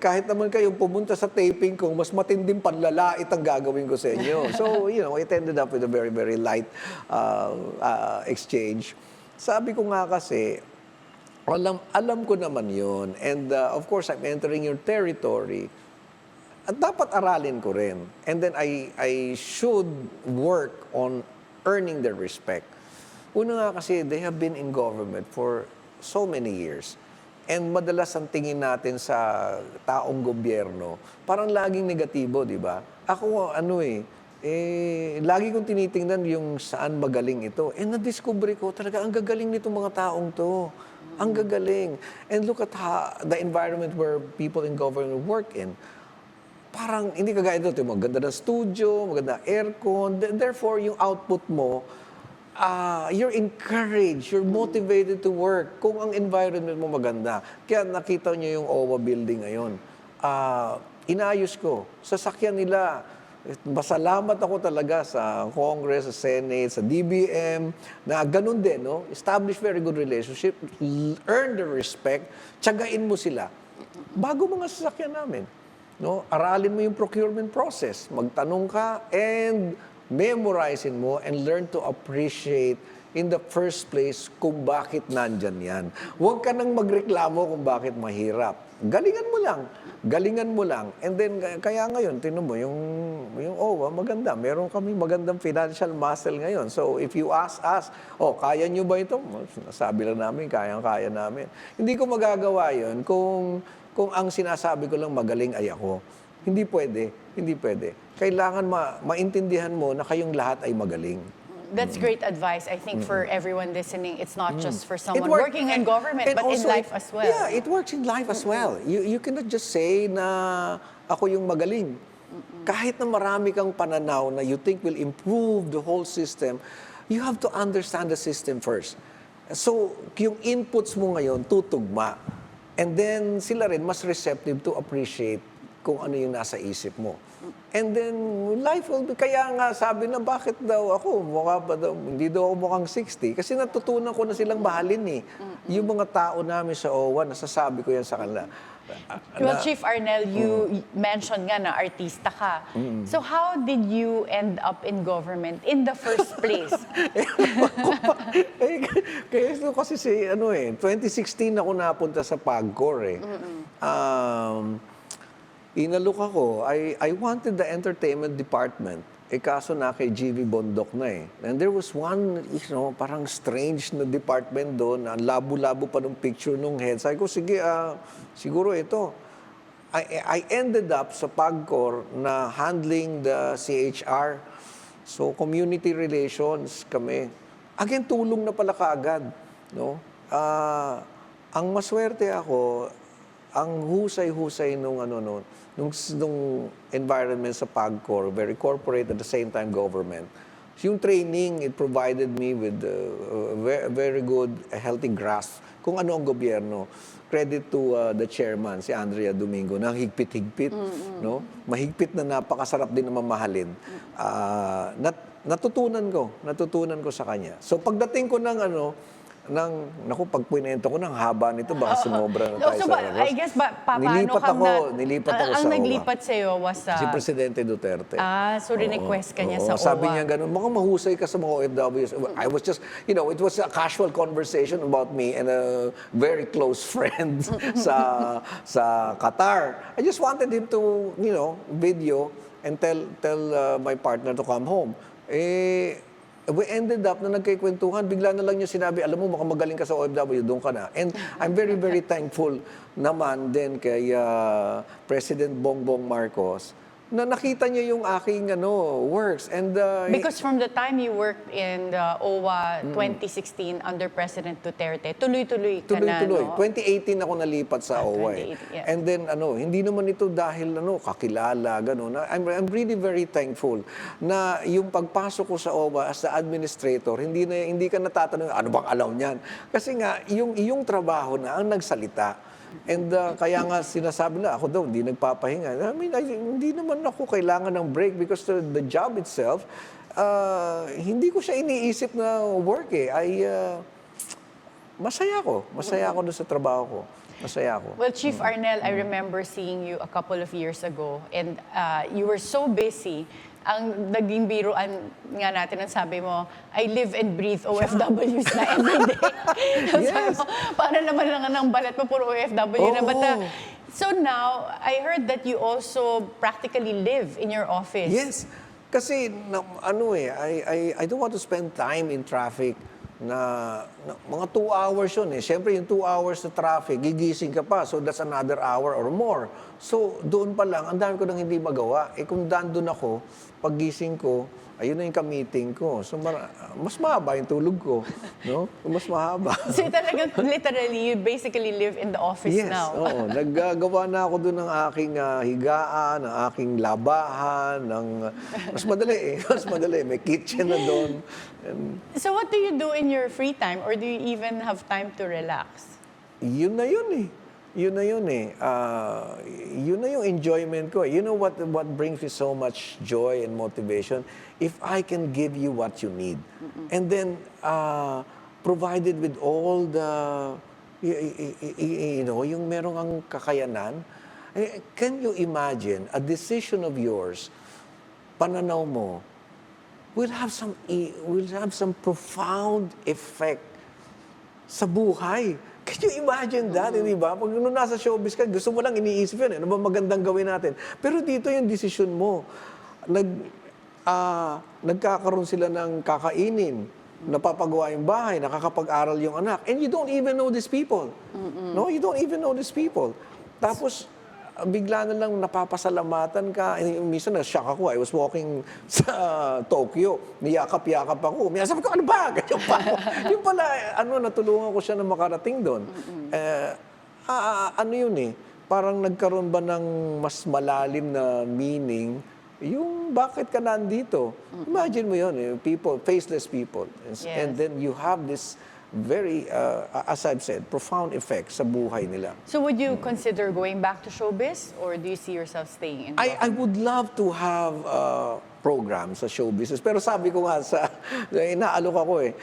Speaker 2: Kahit naman kayong pumunta sa taping ko, mas matinding panlalait ang gagawin ko sa inyo. So, it ended up with a very, very light exchange. Sabi ko nga kasi, alam ko naman yun. And of course, I'm entering your territory. At dapat aralin ko rin. And then I should work on earning their respect. Una nga kasi, they have been in government for so many years. And madalas ang tingin natin sa taong gobyerno, parang laging negatibo, di ba? Ako, lagi kong tinitingnan yung saan magaling ito. And na-discover ko talaga, ang gagaling nitong mga taong to. Ang gagaling. And look at the environment where people in government work in. Parang, hindi kagaya ito, maganda na studio, maganda aircon. Therefore, yung output mo, you're encouraged, you're motivated to work kung ang environment mo maganda. Kaya nakita niyo yung OWWA building ngayon. Inayos ko. Sasakyan nila. Masalamat ako talaga sa Congress, sa Senate, sa DBM, na ganun din, no? Establish very good relationship, earn the respect, tiyagain mo sila. Bago mga sasakyan namin, no? Aralin mo yung procurement process, magtanong ka, and memorize mo and learn to appreciate in the first place kung bakit nandyan yan. Huwag ka nang magreklamo kung bakit mahirap. Galingan mo lang. And then, kaya ngayon, tinan mo, yung OWWA, maganda. Meron kami magandang financial muscle ngayon. So, if you ask us, kaya nyo ba ito? Sabi lang namin, kayang-kaya namin. Hindi ko magagawa yun kung ang sinasabi ko lang magaling ay ako. Hindi pwede. Kailangan maintindihan mo na kayong lahat ay magaling.
Speaker 1: That's great advice, I think, for everyone listening. It's not just for someone working in government, but also, in life as well.
Speaker 2: Yeah, it works in life as well. You cannot just say na ako yung magaling. Kahit na marami kang pananaw na you think will improve the whole system, you have to understand the system first. So, yung inputs mo ngayon, tutugma. And then, sila rin mas receptive to appreciate kung ano yung nasa isip mo. And then, life will be, kaya nga sabi na, bakit daw ako, hindi daw ako mukhang 60. Kasi natutunan ko na silang mahalin eh. Yung mga tao namin sa OWWA, nasasabi ko yan sa kanila.
Speaker 1: Well, Chief Arnell, you mentioned nga na artista ka. So how did you end up in government in the first place?
Speaker 2: Kasi 2016 ako napunta sa PAGCOR eh. Inalok ako. I wanted the entertainment department. Kaso na kay GV Bondok na eh. And there was one, parang strange na department doon. Ang labo-labo pa ng picture nung head. Sabi ko, sige, siguro ito. I ended up sa PAGCOR na handling the CHR. So, community relations kami. Again, tulong na pala kaagad. No? Ang maswerte ako, ang husay-husay nung environment sa PAGCOR, very corporate at the same time government. So yung training, it provided me with very good, healthy grasp kung ano ang gobyerno. credit to the chairman, si Andrea Domingo, na higpit-higpit, no? Mahigpit na napakasarap din na mamahalin. Natutunan ko sa kanya. So pagdating ko ng naku, pag pinento ko ng haba nito, baka sumobra na tayo sa
Speaker 1: I guess, paano
Speaker 2: nilipat ako
Speaker 1: ang
Speaker 2: sa
Speaker 1: naglipat sa'yo was
Speaker 2: si Presidente Duterte.
Speaker 1: so request ka niya sa OWWA.
Speaker 2: Sabi niya ganun, mukhang mahusay ka sa mga OFWs. I was just, it was a casual conversation about me and a very close friend sa Qatar. I just wanted him to, video and tell my partner to come home. We ended up na nagkikwentuhan, bigla na lang niya sinabi, alam mo, mukhang magaling ka sa OFW, doon ka na. And I'm very, very thankful naman din kay President Bongbong Marcos na nakita niya yung aking works. And,
Speaker 1: because from the time you worked in the OWWA 2016 under President Duterte, tuloy-tuloy ka na, no?
Speaker 2: 2018 ako nalipat sa OWWA.
Speaker 1: 2018, yes.
Speaker 2: And then, hindi naman ito dahil, kakilala, gano'n. I'm really very thankful na yung pagpasok ko sa OWWA as the administrator, hindi ka natatanong, ano bang alaw niyan? Kasi nga, yung iyong trabaho na ang nagsalita. And kaya nga sinasabi na, ako daw, hindi nagpapahinga. I mean, hindi naman ako kailangan ng break because the job itself, hindi ko siya iniisip na work eh. Masaya ako doon sa trabaho ko. Masaya ako.
Speaker 1: Well, Chief Arnell, I remember seeing you a couple of years ago and you were so busy. Ang naging biruan nga natin ang sabi mo, I live and breathe OFWs na everyday.
Speaker 2: Yes.
Speaker 1: Para naman lang ng balat mo, puro OFW na. But, so now, I heard that you also practically live in your office.
Speaker 2: Yes. Kasi, I don't want to spend time in traffic na mga 2 hours yun eh. Siyempre, yung 2 hours na traffic, gigising ka pa. So, that's another hour or more. So, doon pa lang, ang dami ko nang hindi magawa. Kung doon ako, paggising ko, ayun na yung ka-meeting ko. So, mas mahaba yung tulog ko. No? Mas mahaba.
Speaker 1: So, talagang literally, you basically live in the office now.
Speaker 2: Yes, oo. Naggagawa na ako doon ng aking higaan, ng aking labahan, mas madali eh. Mas madali. May kitchen na doon.
Speaker 1: So, what do you do in your free time? Or do you even have time to relax?
Speaker 2: Yun na yun eh. Yun na yun eh. Yun na yung enjoyment ko. You know what brings me so much joy and motivation? If I can give you what you need. And then, provided with all the, yung merong ang kakayanan, can you imagine a decision of yours, pananaw mo, will have some profound effect sa buhay. Can you imagine that, di ba? Pag nasa showbiz ka, gusto mo lang iniisip yun, ano ba magandang gawin natin? Pero dito yung decision mo. Nagkakaroon sila ng kakainin, napapagawa yung bahay, nakakapag-aral yung anak, and you don't even know these people. No, you don't even know these people. Tapos, bigla na lang napapasalamatan ka. Minsan na-shock ako. I was walking sa Tokyo. Niyakap-yakap ako. Sabi ko, ano ba? Ganyan pa. Yung pala, natulungan ko siya na makarating doon. Ano yun eh? Parang nagkaroon ba ng mas malalim na meaning yung bakit ka nandito? Imagine mo yun, people, faceless people.
Speaker 1: Yes.
Speaker 2: And then you have this very, as I've said, profound effect sa buhay nila.
Speaker 1: So would you consider going back to showbiz or do you see yourself staying in
Speaker 2: I would love to have programs sa show business. Pero sabi ko nga, inaalok ako eh.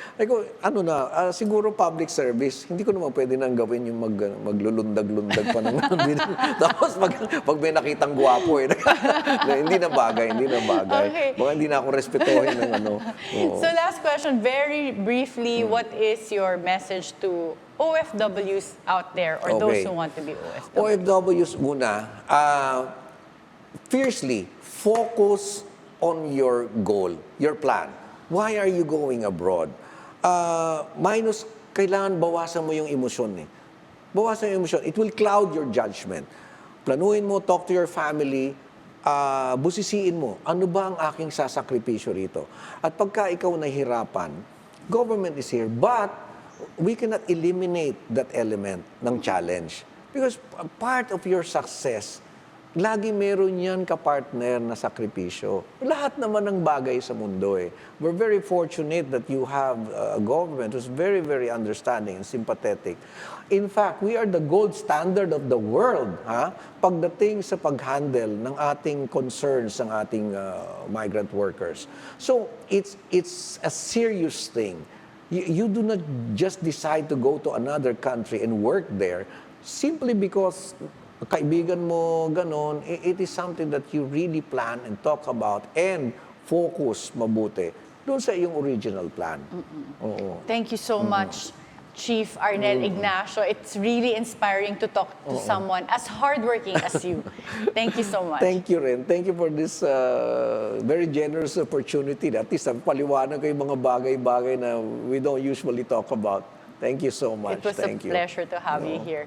Speaker 2: Siguro public service. Hindi ko naman pwede nang gawin yung maglulundag-lundag pa ng tapos pag may nakitang gwapo eh. Hindi na bagay.
Speaker 1: Okay.
Speaker 2: Baka hindi na ako respetuhin ng Oo.
Speaker 1: So last question, very briefly, what is your message to OFWs out there or those who want to be OFWs?
Speaker 2: OFWs muna, fiercely focus on your goal, your plan. Why are you going abroad? Kailangan bawasan mo yung emosyon eh. Bawasan yung emosyon. It will cloud your judgment. Planuhin mo, talk to your family, busisiin mo, ano ba ang aking sasakripisyo rito? At pagka ikaw nahihirapan, government is here, but we cannot eliminate that element ng challenge. Because part of your success lagi meron yan kapartner na sakripisyo. Lahat naman ng bagay sa mundo eh. We're very fortunate that you have a government who's very, very understanding and sympathetic. In fact, we are the gold standard of the world pagdating sa pag-handle ng ating concerns ng ating migrant workers. So, it's a serious thing. You do not just decide to go to another country and work there simply because kaibigan mo, ganon. It is something that you really plan and talk about and focus mabuti doon sa iyong original plan. Oo.
Speaker 1: Thank you so much, Chief Arnell Ignacio. It's really inspiring to talk to someone as hardworking as you. Thank you so much.
Speaker 2: Thank you rin. Thank you for this very generous opportunity. At least paliwanag ko yung mga bagay-bagay na we don't usually talk about. Thank you so much.
Speaker 1: It was
Speaker 2: Thank
Speaker 1: a pleasure to have you here.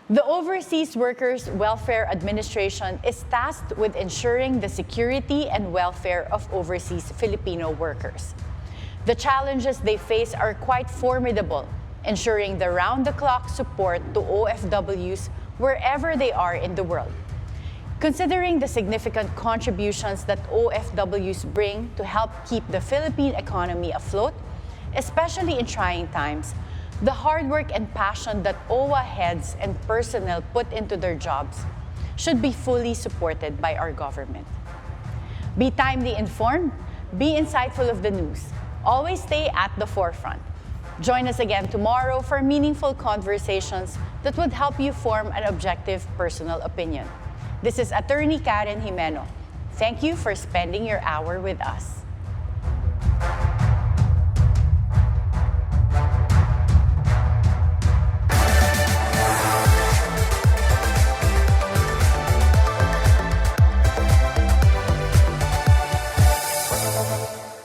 Speaker 1: The Overseas Workers Welfare Administration is tasked with ensuring the security and welfare of overseas Filipino workers. The challenges they face are quite formidable, ensuring the round-the-clock support to OFWs wherever they are in the world. Considering the significant contributions that OFWs bring to help keep the Philippine economy afloat, especially in trying times, the hard work and passion that OWWA heads and personnel put into their jobs should be fully supported by our government. Be timely informed, be insightful of the news, always stay at the forefront. Join us again tomorrow for meaningful conversations that would help you form an objective personal opinion. This is Attorney Karen Jimeno. Thank you for spending your hour with us.